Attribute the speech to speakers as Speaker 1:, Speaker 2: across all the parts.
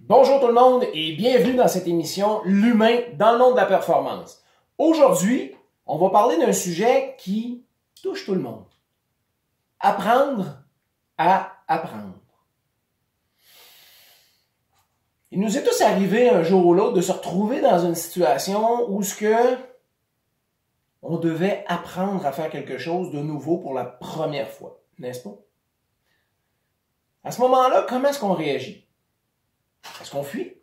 Speaker 1: Bonjour tout le monde et bienvenue dans cette émission L'humain dans le monde de la performance. Aujourd'hui, on va parler d'un sujet qui touche tout le monde. Apprendre à apprendre. Il nous est tous arrivé un jour ou l'autre de se retrouver dans une situation où on devait apprendre à faire quelque chose de nouveau pour la première fois, n'est-ce pas? À ce moment-là, comment est-ce qu'on réagit? Est-ce qu'on fuit?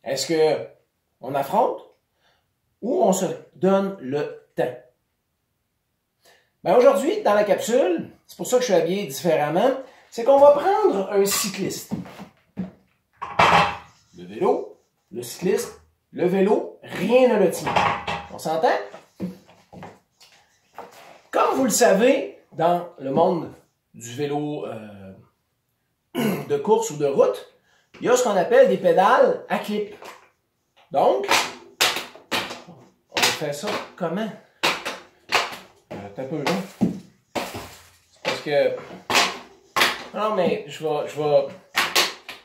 Speaker 1: Est-ce qu'on affronte? Ou on se donne le temps? Ben aujourd'hui, dans la capsule, c'est pour ça que je suis habillé différemment, c'est qu'on va prendre un cycliste. Le vélo, le cycliste, le vélo, rien ne le tient. On s'entend? Comme vous le savez, dans le monde du vélo de course ou de route, il y a ce qu'on appelle des pédales à clip. Donc, on fait ça comment? Un peu long. C'est parce que... Non, mais je vais...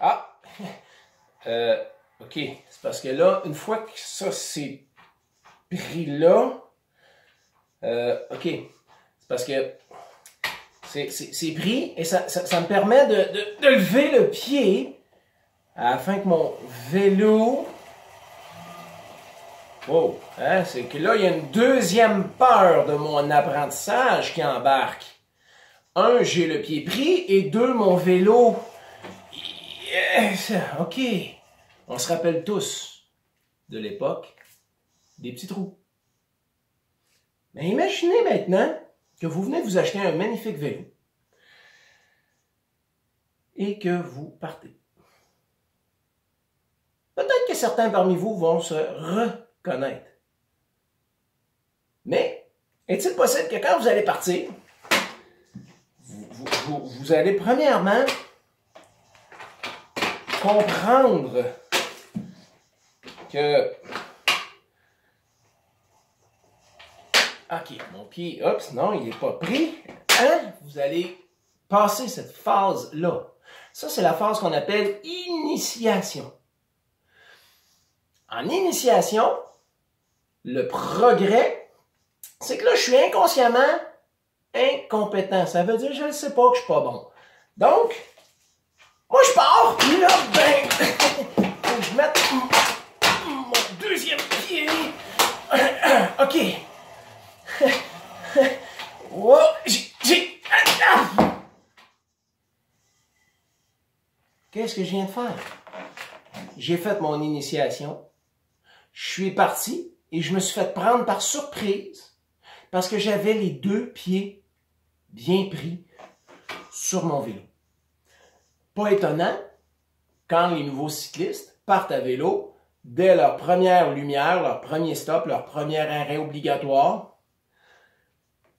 Speaker 1: Ah! OK. C'est parce que là, une fois que ça c'est pris là... OK. C'est parce que c'est pris et ça me permet de lever le pied afin que mon vélo... Wow! Hein, c'est que là, il y a une deuxième peur de mon apprentissage qui embarque. Un, j'ai le pied pris et deux, mon vélo... Yes! OK. On se rappelle tous de l'époque des petits trous. Mais imaginez maintenant que vous venez de vous acheter un magnifique vélo et que vous partez. Peut-être que certains parmi vous vont se reconnaître. Mais est-il possible que quand vous allez partir, vous allez premièrement comprendre que... OK, mon pied, oups, non, il n'est pas pris. Hein? Vous allez passer cette phase-là. Ça, c'est la phase qu'on appelle initiation. En initiation, le progrès, c'est que là, je suis inconsciemment incompétent. Ça veut dire que je ne sais pas que je suis pas bon. Donc, moi, je pars, puis là, ben, faut que je mette mon deuxième pied. OK. Oh, Qu'est-ce que je viens de faire? J'ai fait mon initiation. Je suis parti et je me suis fait prendre par surprise parce que j'avais les deux pieds bien pris sur mon vélo. Pas étonnant, quand les nouveaux cyclistes partent à vélo, dès leur première lumière, leur premier stop, leur premier arrêt obligatoire,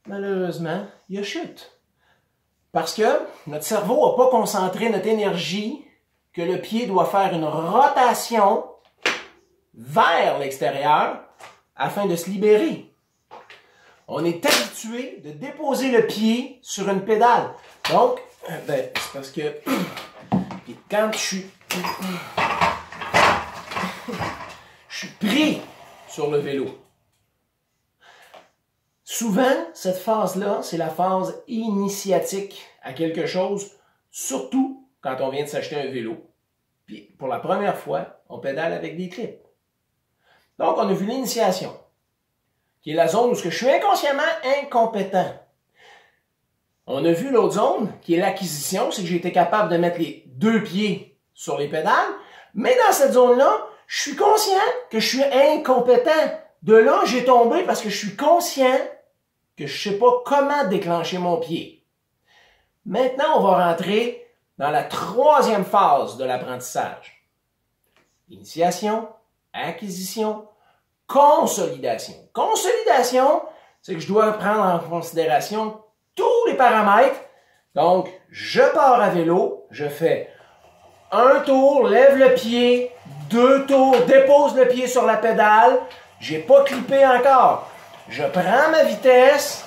Speaker 1: malheureusement, il y a chute. Parce que notre cerveau n'a pas concentré notre énergie que le pied doit faire une rotation vers l'extérieur afin de se libérer. On est habitué de déposer le pied sur une pédale. Donc, c'est parce que quand je suis pris sur le vélo, souvent, cette phase-là, c'est la phase initiatique à quelque chose, surtout quand on vient de s'acheter un vélo. Puis, pour la première fois, on pédale avec des clips. Donc, on a vu l'initiation, qui est la zone où je suis inconsciemment incompétent. On a vu l'autre zone, qui est l'acquisition, c'est que j'ai été capable de mettre les deux pieds sur les pédales. Mais dans cette zone-là, je suis conscient que je suis incompétent. De là, j'ai tombé parce que je suis conscient que je ne sais pas comment déclencher mon pied. Maintenant, on va rentrer dans la troisième phase de l'apprentissage. Initiation, acquisition, consolidation. Consolidation, c'est que je dois prendre en considération tous les paramètres. Donc, je pars à vélo, je fais un tour, lève le pied, deux tours, dépose le pied sur la pédale. J'ai pas clippé encore. Je prends ma vitesse,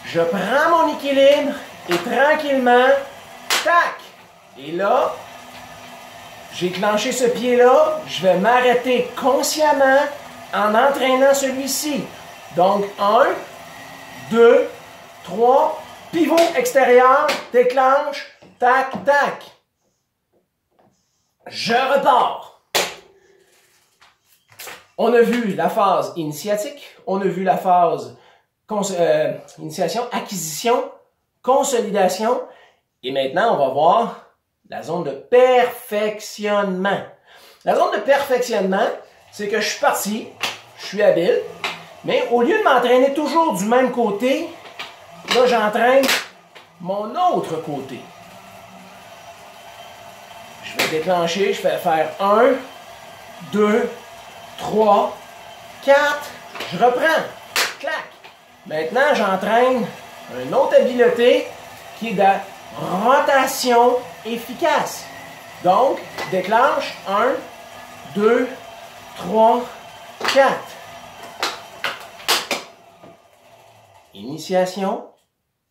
Speaker 1: je prends mon équilibre et tranquillement, tac! Et là, J'ai clenché ce pied-là, je vais m'arrêter consciemment en entraînant celui-ci. Donc, 1, 2, 3, pivot extérieur, déclenche, tac, tac. Je repars. On a vu la phase initiatique, on a vu la phase initiation, acquisition, consolidation, et maintenant on va voir la zone de perfectionnement. La zone de perfectionnement, c'est que je suis parti, je suis habile, mais au lieu de m'entraîner toujours du même côté, là j'entraîne mon autre côté. Je vais déclencher, je vais faire 1, 2, 3, 4, je reprends, clac. Maintenant, j'entraîne une autre habileté qui est de rotation efficace. Donc, déclenche 1, 2, 3, 4. Initiation,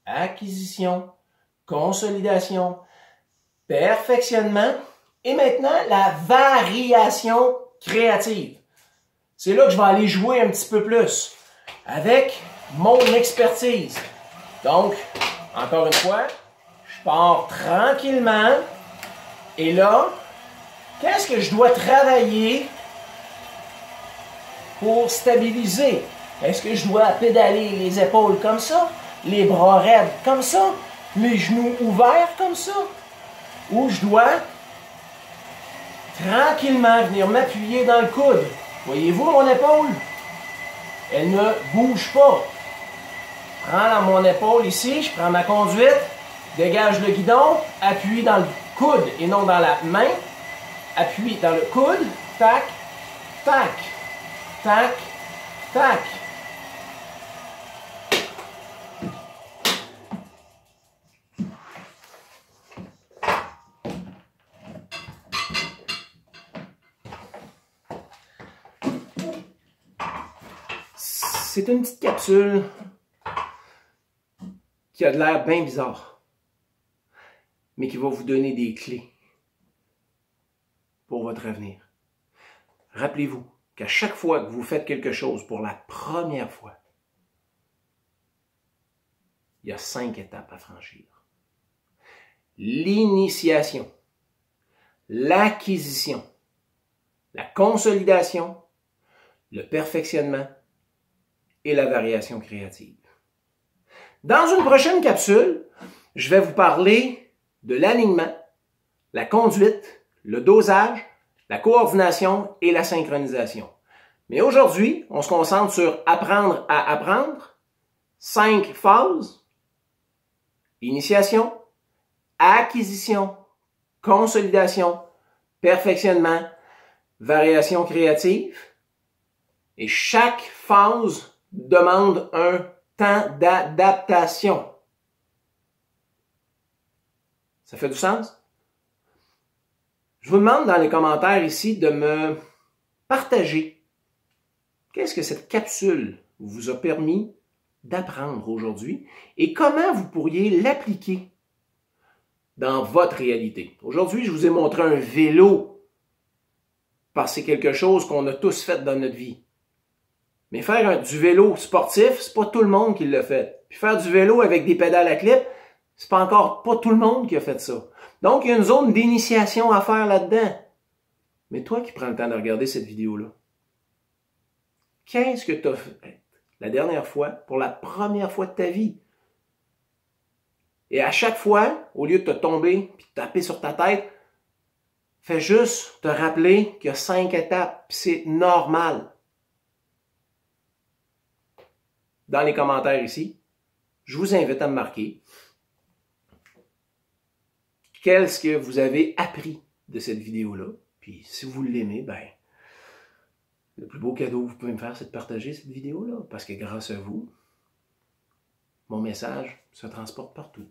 Speaker 1: acquisition, consolidation, perfectionnement et maintenant la variation créative. C'est là que je vais aller jouer un petit peu plus avec mon expertise. Donc, encore une fois, je pars tranquillement et là, qu'est-ce que je dois travailler pour stabiliser? Est-ce que je dois pédaler les épaules comme ça, les bras raides comme ça, les genoux ouverts comme ça? Ou je dois tranquillement venir m'appuyer dans le coude? Voyez-vous mon épaule? Elle ne bouge pas. Je prends mon épaule ici, je prends ma conduite, dégage le guidon, appuie dans le coude et non dans la main. Appuie dans le coude, tac, tac, tac, tac. C'est une petite capsule qui a de l'air bien bizarre, mais qui va vous donner des clés pour votre avenir. Rappelez-vous qu'à chaque fois que vous faites quelque chose pour la première fois, il y a 5 étapes à franchir. L'initiation, l'acquisition, la consolidation, le perfectionnement et la variation créative. Dans une prochaine capsule, je vais vous parler de l'alignement, la conduite, le dosage, la coordination et la synchronisation. Mais aujourd'hui, on se concentre sur apprendre à apprendre, 5 phases, initiation, acquisition, consolidation, perfectionnement, variation créative. Et chaque phase demande un temps d'adaptation. Ça fait du sens? Je vous demande dans les commentaires ici de me partager qu'est-ce que cette capsule vous a permis d'apprendre aujourd'hui et comment vous pourriez l'appliquer dans votre réalité. Aujourd'hui, je vous ai montré un vélo parce que c'est quelque chose qu'on a tous fait dans notre vie. Mais faire du vélo sportif, c'est pas tout le monde qui l'a fait. Puis faire du vélo avec des pédales à clip, c'est pas encore pas tout le monde qui a fait ça. Donc, il y a une zone d'initiation à faire là-dedans. Mais toi qui prends le temps de regarder cette vidéo-là, qu'est-ce que tu as fait la dernière fois pour la première fois de ta vie? Et à chaque fois, au lieu de te tomber et de taper sur ta tête, fais juste te rappeler qu'il y a 5 étapes, puis c'est normal. Dans les commentaires ici, je vous invite à me marquer qu'est-ce que vous avez appris de cette vidéo-là. Puis si vous l'aimez, ben, le plus beau cadeau que vous pouvez me faire, c'est de partager cette vidéo-là. Parce que grâce à vous, mon message se transporte partout.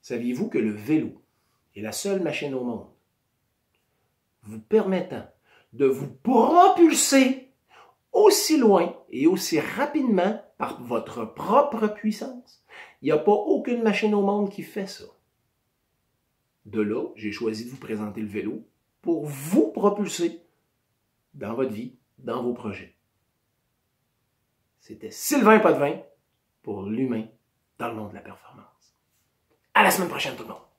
Speaker 1: Saviez-vous que le vélo est la seule machine au monde vous permettant de vous propulser aussi loin et aussi rapidement par votre propre puissance? Il n'y a pas aucune machine au monde qui fait ça. De là, j'ai choisi de vous présenter le vélo pour vous propulser dans votre vie, dans vos projets. C'était Sylvain Potvin pour l'humain dans le monde de la performance. À la semaine prochaine tout le monde!